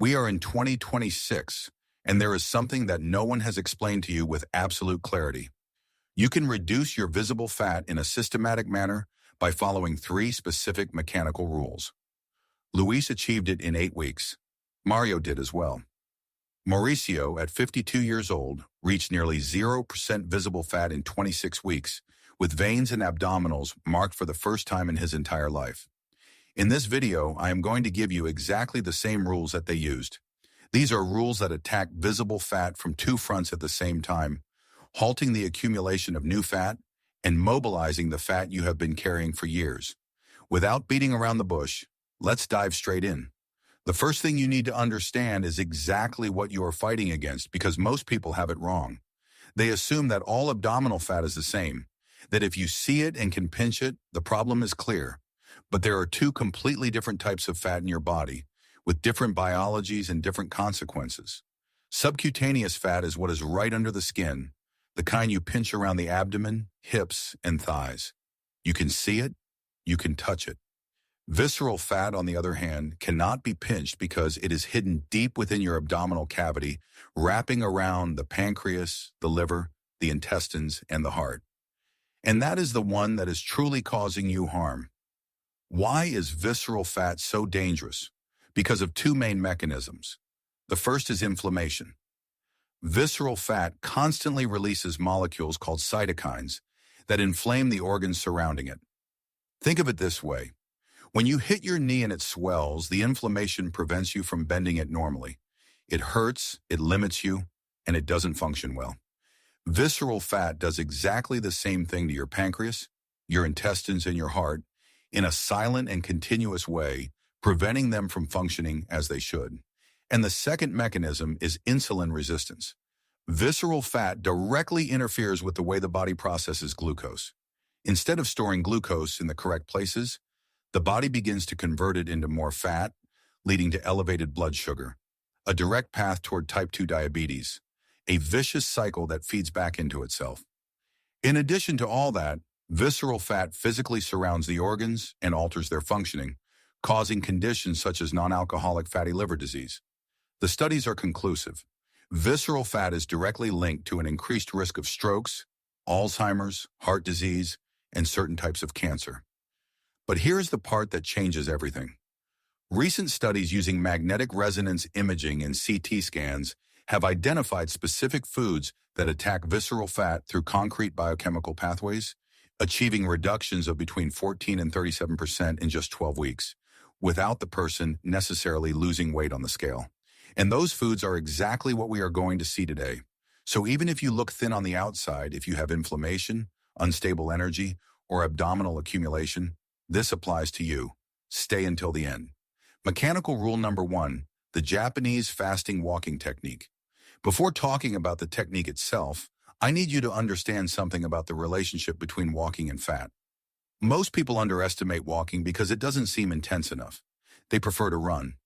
We are in 2026, and there is something that no one has explained to you with absolute clarity. You can reduce your visible fat in a systematic manner by following three specific mechanical rules. Luis achieved it in 8 weeks. Mario did as well. Mauricio, at 52 years old, reached nearly 0% visible fat in 26 weeks, with veins and abdominals marked for the first time in his entire life. In this video, I am going to give you exactly the same rules that they used. These are rules that attack visible fat from two fronts at the same time, halting the accumulation of new fat and mobilizing the fat you have been carrying for years. Without beating around the bush, let's dive straight in. The first thing you need to understand is exactly what you are fighting against, because most people have it wrong. They assume that all abdominal fat is the same, that if you see it and can pinch it, the problem is clear. But there are two completely different types of fat in your body, with different biologies and different consequences. Subcutaneous fat is what is right under the skin, the kind you pinch around the abdomen, hips, and thighs. You can see it, you can touch it. Visceral fat, on the other hand, cannot be pinched because it is hidden deep within your abdominal cavity, wrapping around the pancreas, the liver, the intestines, and the heart. And that is the one that is truly causing you harm. Why is visceral fat so dangerous? Because of two main mechanisms. The first is inflammation. Visceral fat constantly releases molecules called cytokines that inflame the organs surrounding it. Think of it this way. When you hit your knee and it swells, the inflammation prevents you from bending it normally. It hurts, it limits you, and it doesn't function well. Visceral fat does exactly the same thing to your pancreas, your intestines, and your heart in a silent and continuous way, preventing them from functioning as they should. And the second mechanism is insulin resistance. Visceral fat directly interferes with the way the body processes glucose. Instead of storing glucose in the correct places, the body begins to convert it into more fat, leading to elevated blood sugar, a direct path toward type 2 diabetes, a vicious cycle that feeds back into itself. In addition to all that, visceral fat physically surrounds the organs and alters their functioning, causing conditions such as non-alcoholic fatty liver disease. The studies are conclusive. Visceral fat is directly linked to an increased risk of strokes, Alzheimer's, heart disease, and certain types of cancer. But here's the part that changes everything. Recent studies using magnetic resonance imaging and CT scans have identified specific foods that attack visceral fat through concrete biochemical pathways, achieving reductions of between 14 and 37% in just 12 weeks, without the person necessarily losing weight on the scale. And those foods are exactly what we are going to see today. So even if you look thin on the outside, if you have inflammation, unstable energy, or abdominal accumulation, this applies to you. Stay until the end. Mechanical rule number 1, the Japanese fasting walking technique. Before talking about the technique itself, I need you to understand something about the relationship between walking and fat. Most people underestimate walking because it doesn't seem intense enough. They prefer to run.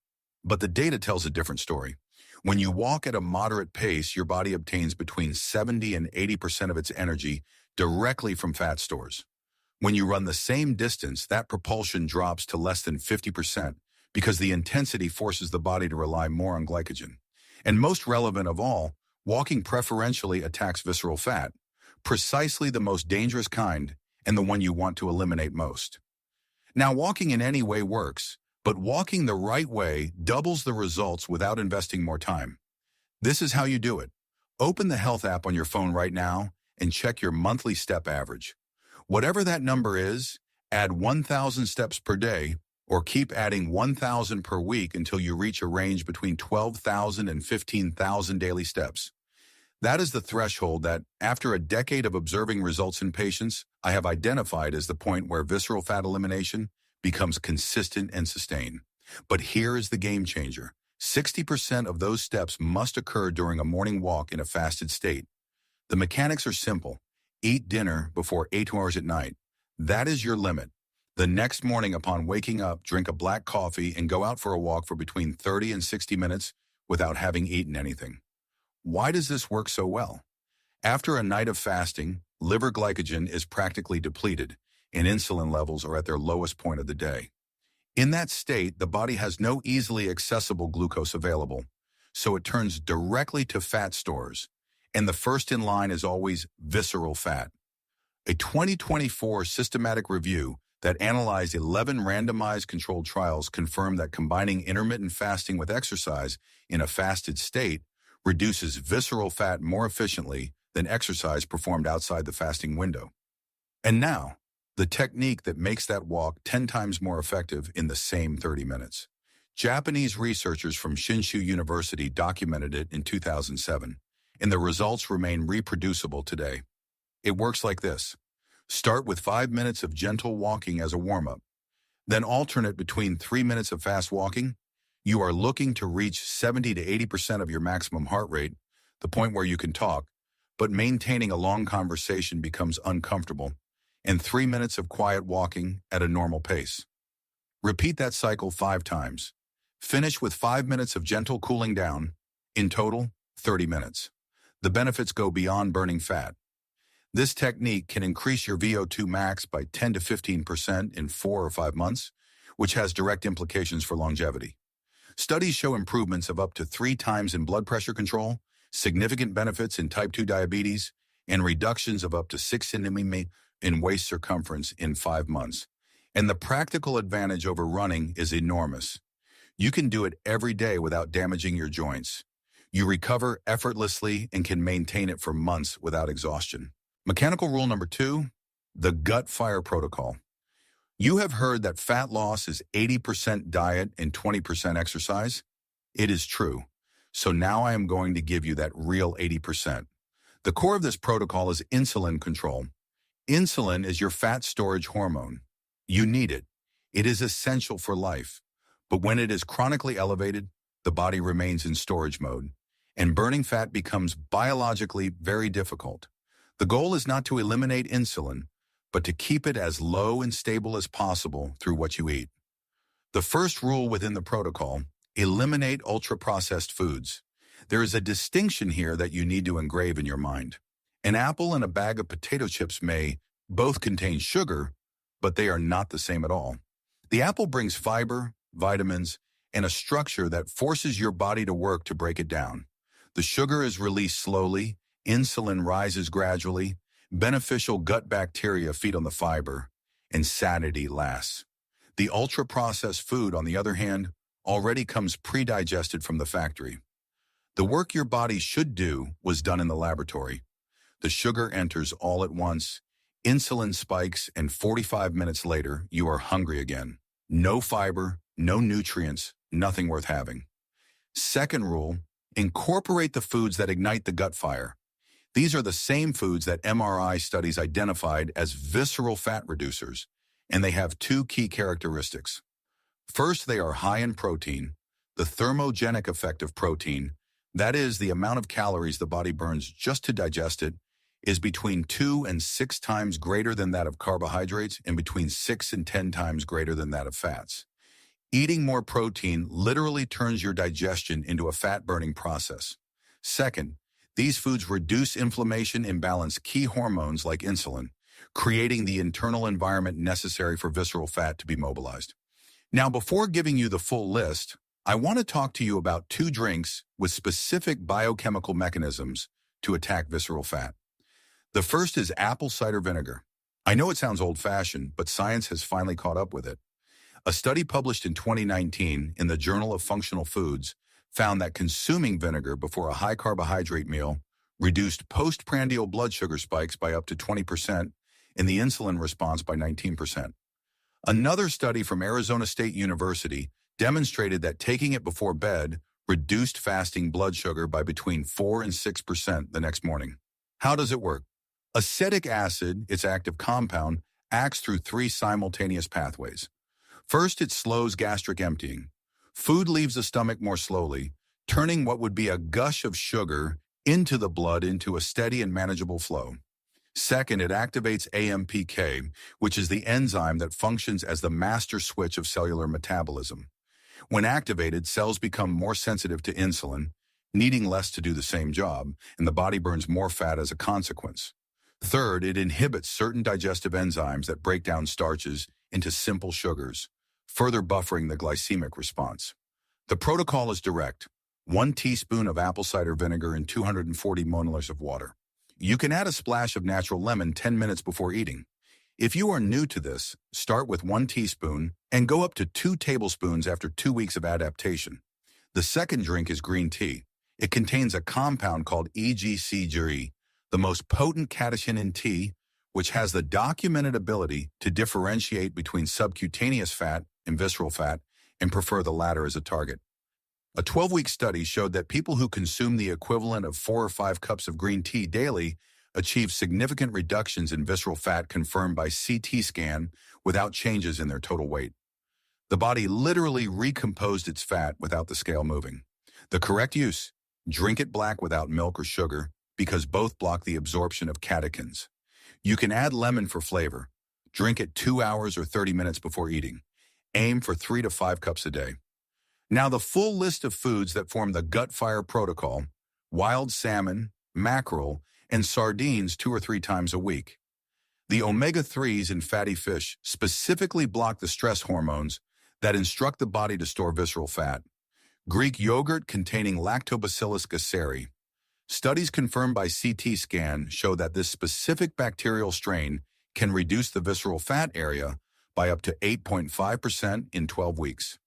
But the data tells a different story. When you walk at a moderate pace, your body obtains between 70 and 80% of its energy directly from fat stores. When you run the same distance, that propulsion drops to less than 50% because the intensity forces the body to rely more on glycogen. And most relevant of all, walking preferentially attacks visceral fat, precisely the most dangerous kind and the one you want to eliminate most. Now, walking in any way works, but walking the right way doubles the results without investing more time. This is how you do it. Open the health app on your phone right now and check your monthly step average. Whatever that number is, add 1,000 steps per day, or keep adding 1,000 per week until you reach a range between 12,000 and 15,000 daily steps. That is the threshold that, after a decade of observing results in patients, I have identified as the point where visceral fat elimination becomes consistent and sustained. But here is the game changer. 60% of those steps must occur during a morning walk in a fasted state. The mechanics are simple. Eat dinner before 8 hours at night. That is your limit. The next morning upon waking up, drink a black coffee and go out for a walk for between 30 and 60 minutes without having eaten anything. Why does this work so well? After a night of fasting, liver glycogen is practically depleted and insulin levels are at their lowest point of the day. In that state, the body has no easily accessible glucose available, so it turns directly to fat stores, and the first in line is always visceral fat. A 2024 systematic review that analyzed 11 randomized controlled trials confirmed that combining intermittent fasting with exercise in a fasted state reduces visceral fat more efficiently than exercise performed outside the fasting window. And now, the technique that makes that walk 10 times more effective in the same 30 minutes. Japanese researchers from Shinshu University documented it in 2007, and the results remain reproducible today. It works like this. Start with 5 minutes of gentle walking as a warm-up, then alternate between 3 minutes of fast walking. You are looking to reach 70 to 80% of your maximum heart rate, the point where you can talk, but maintaining a long conversation becomes uncomfortable, and 3 minutes of quiet walking at a normal pace. Repeat that cycle 5 times. Finish with 5 minutes of gentle cooling down. In total, 30 minutes. The benefits go beyond burning fat. This technique can increase your VO2 max by 10 to 15% in 4 or 5 months, which has direct implications for longevity. Studies show improvements of up to 3 times in blood pressure control, significant benefits in type 2 diabetes, and reductions of up to 6 cm in waist circumference in 5 months. And the practical advantage over running is enormous. You can do it every day without damaging your joints. You recover effortlessly and can maintain it for months without exhaustion. Mechanical rule number 2, the gut fire protocol. You have heard that fat loss is 80% diet and 20% exercise. It is true. So now I am going to give you that real 80%. The core of this protocol is insulin control. Insulin is your fat storage hormone. You need it. It is essential for life. But when it is chronically elevated, the body remains in storage mode, and burning fat becomes biologically very difficult. The goal is not to eliminate insulin, but to keep it as low and stable as possible through what you eat. The first rule within the protocol, eliminate ultra-processed foods. There is a distinction here that you need to engrave in your mind. An apple and a bag of potato chips may both contain sugar, but they are not the same at all. The apple brings fiber, vitamins, and a structure that forces your body to work to break it down. The sugar is released slowly, insulin rises gradually, beneficial gut bacteria feed on the fiber, and satiety lasts. The ultra-processed food, on the other hand, already comes pre-digested from the factory. The work your body should do was done in the laboratory. The sugar enters all at once, insulin spikes, and 45 minutes later, you are hungry again. No fiber, no nutrients, nothing worth having. Second rule, incorporate the foods that ignite the gut fire. These are the same foods that MRI studies identified as visceral fat reducers, and they have 2 key characteristics. First, they are high in protein. The thermogenic effect of protein, that is, the amount of calories the body burns just to digest it, is between 2 and 6 times greater than that of carbohydrates and between 6 and 10 times greater than that of fats. Eating more protein literally turns your digestion into a fat-burning process. Second, these foods reduce inflammation and balance key hormones like insulin, creating the internal environment necessary for visceral fat to be mobilized. Now, before giving you the full list, I want to talk to you about 2 drinks with specific biochemical mechanisms to attack visceral fat. The first is apple cider vinegar. I know it sounds old-fashioned, but science has finally caught up with it. A study published in 2019 in the Journal of Functional Foods found that consuming vinegar before a high-carbohydrate meal reduced postprandial blood sugar spikes by up to 20% and the insulin response by 19%. Another study from Arizona State University demonstrated that taking it before bed reduced fasting blood sugar by between 4 and 6% the next morning. How does it work? Acetic acid, its active compound, acts through 3 simultaneous pathways. First, it slows gastric emptying. Food leaves the stomach more slowly, turning what would be a gush of sugar into the blood into a steady and manageable flow. Second, it activates AMPK, which is the enzyme that functions as the master switch of cellular metabolism. When activated, cells become more sensitive to insulin, needing less to do the same job, and the body burns more fat as a consequence. Third, it inhibits certain digestive enzymes that break down starches into simple sugars. further buffering the glycemic response. The protocol is direct: 1 teaspoon of apple cider vinegar and 240 milliliters of water. You can add a splash of natural lemon 10 minutes before eating. If you are new to this, start with 1 teaspoon and go up to 2 tablespoons after 2 weeks of adaptation. The second drink is green tea. It contains a compound called EGCG, the most potent catechin in tea, which has the documented ability to differentiate between subcutaneous fat and visceral fat and prefer the latter as a target. A 12-week study showed that people who consume the equivalent of 4 or 5 cups of green tea daily achieved significant reductions in visceral fat confirmed by CT scan without changes in their total weight. The body literally recomposed its fat without the scale moving. The correct use: drink it black without milk or sugar, because both block the absorption of catechins. You can add lemon for flavor. Drink it 2 hours or 30 minutes before eating. Aim for 3 to 5 cups a day. Now, the full list of foods that form the gut fire protocol: wild salmon, mackerel, and sardines 2 or 3 times a week. The omega-3s in fatty fish specifically block the stress hormones that instruct the body to store visceral fat. Greek yogurt containing Lactobacillus gasseri. Studies confirmed by CT scan show that this specific bacterial strain can reduce the visceral fat area by up to 8.5% in 12 weeks.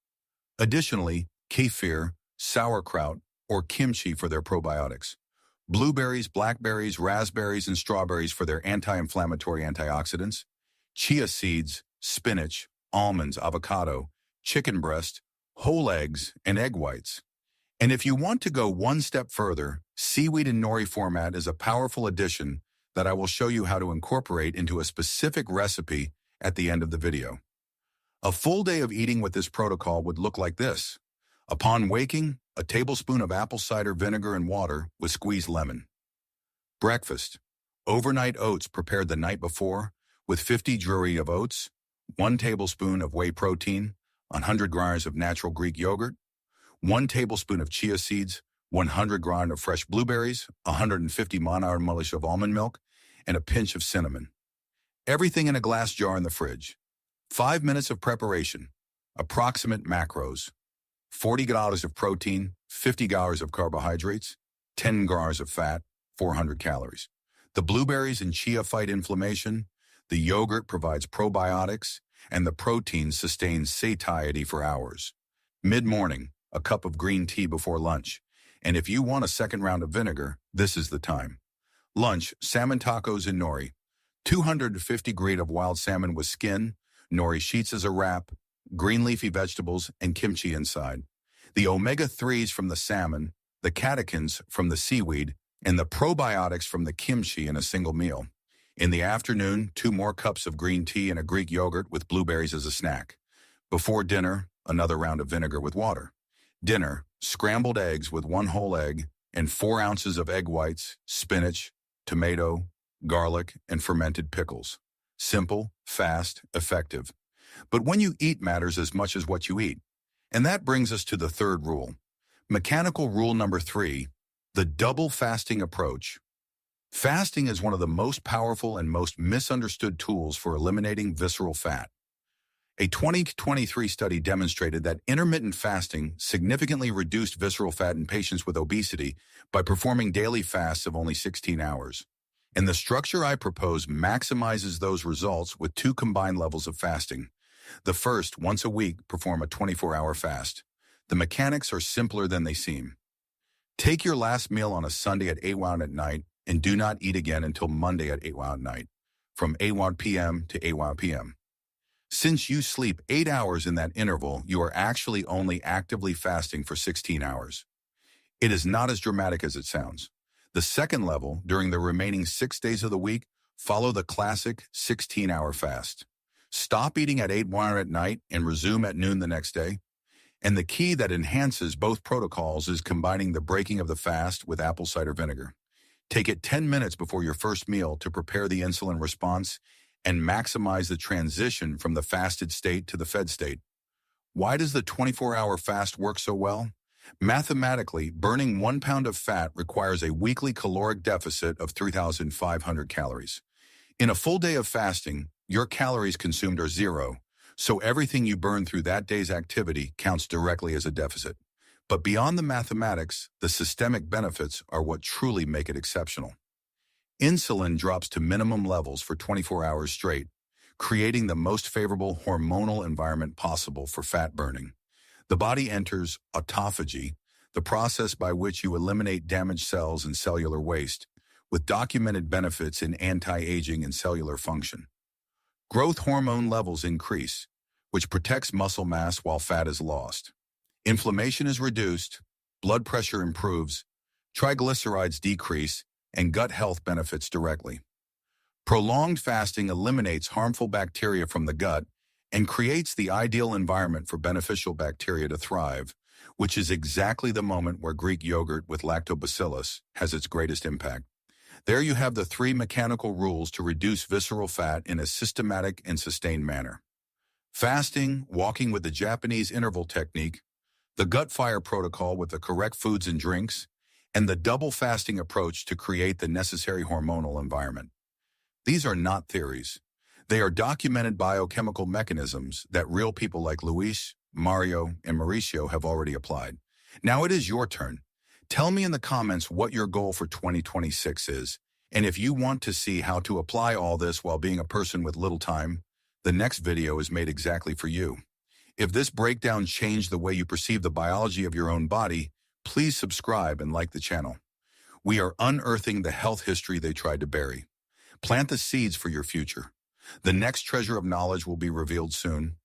Additionally, kefir, sauerkraut, or kimchi for their probiotics. Blueberries, blackberries, raspberries, and strawberries for their anti-inflammatory antioxidants. Chia seeds, spinach, almonds, avocado, chicken breast, whole eggs, and egg whites. And if you want to go one step further, seaweed in nori format is a powerful addition that I will show you how to incorporate into a specific recipe at the end of the video. A full day of eating with this protocol would look like this. Upon waking, a tablespoon of apple cider vinegar and water with squeezed lemon. Breakfast: overnight oats prepared the night before with 50 drury of oats, 1 tablespoon of whey protein, 100 grams of natural Greek yogurt, 1 tablespoon of chia seeds, 100 grams of fresh blueberries, 150 milliliters of almond milk, and a pinch of cinnamon. Everything in a glass jar in the fridge. 5 minutes of preparation. Approximate macros: 40 grams of protein, 50 grams of carbohydrates, 10 grams of fat, 400 calories. The blueberries and chia fight inflammation, the yogurt provides probiotics, and the protein sustains satiety for hours. Mid-morning, a cup of green tea before lunch. And if you want a second round of vinegar, this is the time. Lunch: salmon tacos and nori. 250 grams of wild salmon with skin, nori sheets as a wrap, green leafy vegetables, and kimchi inside. The omega-3s from the salmon, the catechins from the seaweed, and the probiotics from the kimchi in a single meal. In the afternoon, 2 more cups of green tea and a Greek yogurt with blueberries as a snack. Before dinner, another round of vinegar with water. Dinner: scrambled eggs with 1 whole egg and 4 ounces of egg whites, spinach, tomato, garlic, and fermented pickles. Simple, fast, effective. But when you eat matters as much as what you eat. And that brings us to the third rule. Mechanical rule number 3, the double fasting approach. Fasting is one of the most powerful and most misunderstood tools for eliminating visceral fat. A 2023 study demonstrated that intermittent fasting significantly reduced visceral fat in patients with obesity by performing daily fasts of only 16 hours. And the structure I propose maximizes those results with 2 combined levels of fasting. The first: once a week, perform a 24-hour fast. The mechanics are simpler than they seem. Take your last meal on a Sunday at 8 at night and do not eat again until Monday at 8 at night, from 8 p.m. to 8 p.m. Since you sleep 8 hours in that interval, you are actually only actively fasting for 16 hours. It is not as dramatic as it sounds. The second level, during the remaining 6 days of the week, follow the classic 16-hour fast. Stop eating at 8 at night and resume at noon the next day. And the key that enhances both protocols is combining the breaking of the fast with apple cider vinegar. Take it 10 minutes before your first meal to prepare the insulin response and maximize the transition from the fasted state to the fed state. Why does the 24-hour fast work so well? Mathematically, burning 1 pound of fat requires a weekly caloric deficit of 3,500 calories. In a full day of fasting, your calories consumed are 0, So everything you burn through that day's activity counts directly as a deficit. But beyond the mathematics, the systemic benefits are what truly make it exceptional. Insulin drops to minimum levels for 24 hours straight, creating the most favorable hormonal environment possible for fat burning. The body enters autophagy, the process by which you eliminate damaged cells and cellular waste, with documented benefits in anti-aging and cellular function. Growth hormone levels increase, which protects muscle mass while fat is lost. Inflammation is reduced, blood pressure improves, triglycerides decrease, and gut health benefits directly. Prolonged fasting eliminates harmful bacteria from the gut and creates the ideal environment for beneficial bacteria to thrive, which is exactly the moment where Greek yogurt with lactobacillus has its greatest impact. There you have the 3 mechanical rules to reduce visceral fat in a systematic and sustained manner. Fasting, walking with the Japanese interval technique, the gut fire protocol with the correct foods and drinks, and the double fasting approach to create the necessary hormonal environment. These are not theories. They are documented biochemical mechanisms that real people like Luis, Mario, and Mauricio have already applied. Now it is your turn. Tell me in the comments what your goal for 2026 is, and if you want to see how to apply all this while being a person with little time, the next video is made exactly for you. If this breakdown changed the way you perceive the biology of your own body, please subscribe and like the channel. We are unearthing the health history they tried to bury. Plant the seeds for your future. The next treasure of knowledge will be revealed soon.